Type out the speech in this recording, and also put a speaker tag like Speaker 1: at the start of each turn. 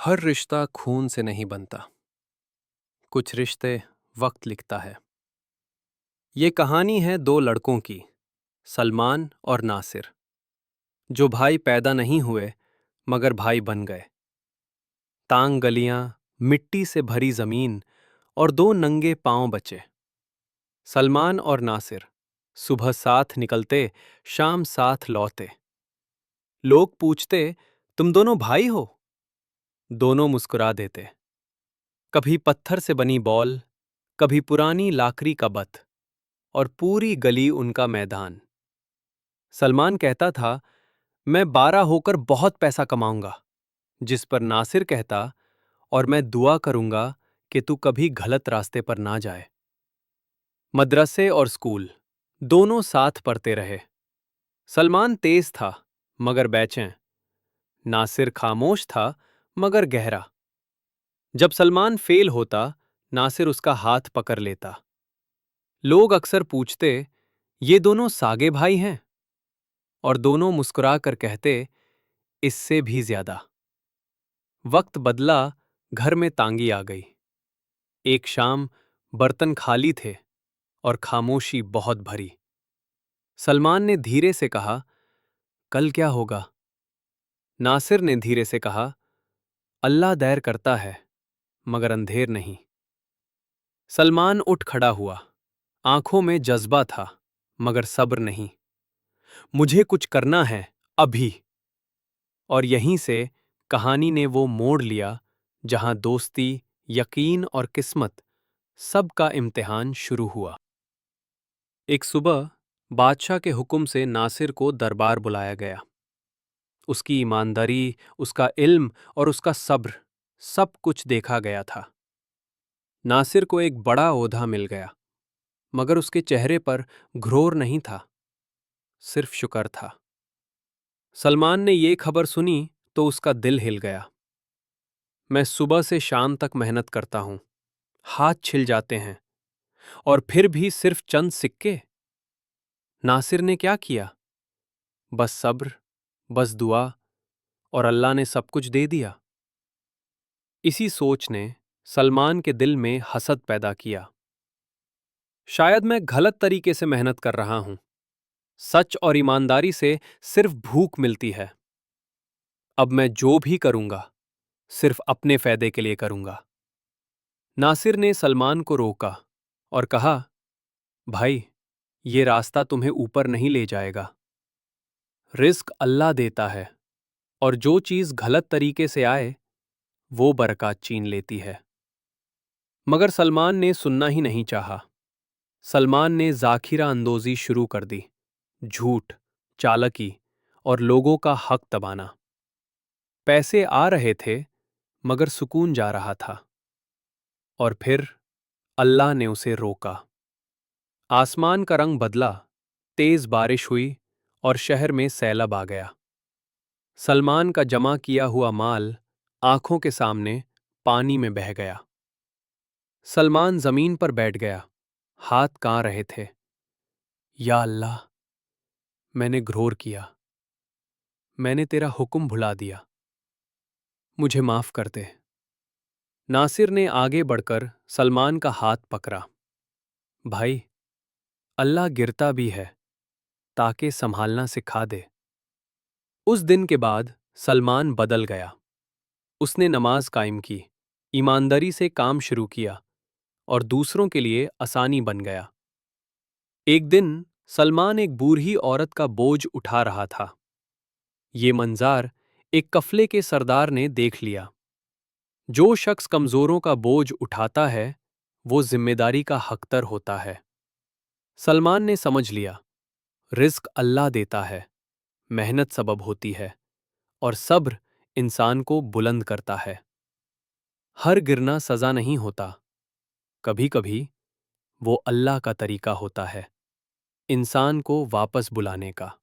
Speaker 1: हर रिश्ता खून से नहीं बनता। कुछ रिश्ते वक्त लिखता है। ये कहानी है दो लड़कों की, सलमान और नासिर, जो भाई पैदा नहीं हुए मगर भाई बन गए। तांग गलियां, मिट्टी से भरी जमीन और दो नंगे पांव बचे। सलमान और नासिर सुबह साथ निकलते, शाम साथ लौटे। लोग पूछते, तुम दोनों भाई हो? दोनों मुस्कुरा देते। कभी पत्थर से बनी बॉल, कभी पुरानी लाकड़ी का बत, और पूरी गली उनका मैदान। सलमान कहता था, मैं 12 होकर बहुत पैसा कमाऊंगा, जिस पर नासिर कहता, और मैं दुआ करूंगा कि तू कभी गलत रास्ते पर ना जाए। मदरसे और स्कूल दोनों साथ पढ़ते रहे। सलमान तेज था मगर बेचैन, नासिर खामोश था मगर गहरा। जब सलमान फेल होता, नासिर उसका हाथ पकड़ लेता। लोग अक्सर पूछते, ये दोनों सागे भाई हैं? और दोनों मुस्कुरा कर कहते, इससे भी ज्यादा। वक्त बदला, घर में तांगी आ गई। एक शाम बर्तन खाली थे और खामोशी बहुत भरी। सलमान ने धीरे से कहा, कल क्या होगा? नासिर ने धीरे से कहा, अल्लाह दैर करता है मगर अंधेर नहीं। सलमान उठ खड़ा हुआ, आंखों में जज्बा था मगर सब्र नहीं। मुझे कुछ करना है, अभी। और यहीं से कहानी ने वो मोड़ लिया जहां दोस्ती, यकीन और किस्मत सबका इम्तिहान शुरू हुआ। एक सुबह बादशाह के हुक्म से नासिर को दरबार बुलाया गया। उसकी ईमानदारी, उसका इल्म और उसका सब्र, सब कुछ देखा गया था। नासिर को एक बड़ा ओहदा मिल गया, मगर उसके चेहरे पर घ्रोर नहीं था, सिर्फ शुक्र था। सलमान ने ये खबर सुनी तो उसका दिल हिल गया। मैं सुबह से शाम तक मेहनत करता हूं, हाथ छिल जाते हैं, और फिर भी सिर्फ चंद सिक्के। नासिर ने क्या किया? बस सब्र, बस दुआ, और अल्लाह ने सब कुछ दे दिया। इसी सोच ने सलमान के दिल में हसद पैदा किया। शायद मैं गलत तरीके से मेहनत कर रहा हूं। सच और ईमानदारी से सिर्फ भूख मिलती है। अब मैं जो भी करूंगा, सिर्फ अपने फायदे के लिए करूंगा। नासिर ने सलमान को रोका और कहा, भाई, ये रास्ता तुम्हें ऊपर नहीं ले जाएगा। रिस्क अल्लाह देता है, और जो चीज गलत तरीके से आए, वो बरकत छीन लेती है। मगर सलमान ने सुनना ही नहीं चाहा। सलमान ने ज़ाखिरा अंदोज़ी शुरू कर दी, झूठ, चालाकी और लोगों का हक दबाना। पैसे आ रहे थे मगर सुकून जा रहा था। और फिर अल्लाह ने उसे रोका। आसमान का रंग बदला, तेज बारिश हुई और शहर में सैलाब आ गया। सलमान का जमा किया हुआ माल आंखों के सामने पानी में बह गया। सलमान जमीन पर बैठ गया, हाथ कांप रहे थे। या अल्लाह, मैंने घ्रोर किया। मैंने तेरा हुक्म भुला दिया। मुझे माफ कर दे। नासिर ने आगे बढ़कर सलमान का हाथ पकड़ा। भाई, अल्लाह गिरता भी है ताकि संभालना सिखा दे। उस दिन के बाद सलमान बदल गया। उसने नमाज कायम की, ईमानदारी से काम शुरू किया, और दूसरों के लिए आसानी बन गया। एक दिन सलमान एक बूढ़ी औरत का बोझ उठा रहा था। ये मंजार एक कफले के सरदार ने देख लिया। जो शख्स कमजोरों का बोझ उठाता है, वो जिम्मेदारी का हकदार होता है। सलमान ने समझ लिया, रिस्क अल्लाह देता है, मेहनत सबब होती है, और सब्र इंसान को बुलंद करता है। हर गिरना सजा नहीं होता, कभी कभी वो अल्लाह का तरीका होता है, इंसान को वापस बुलाने का।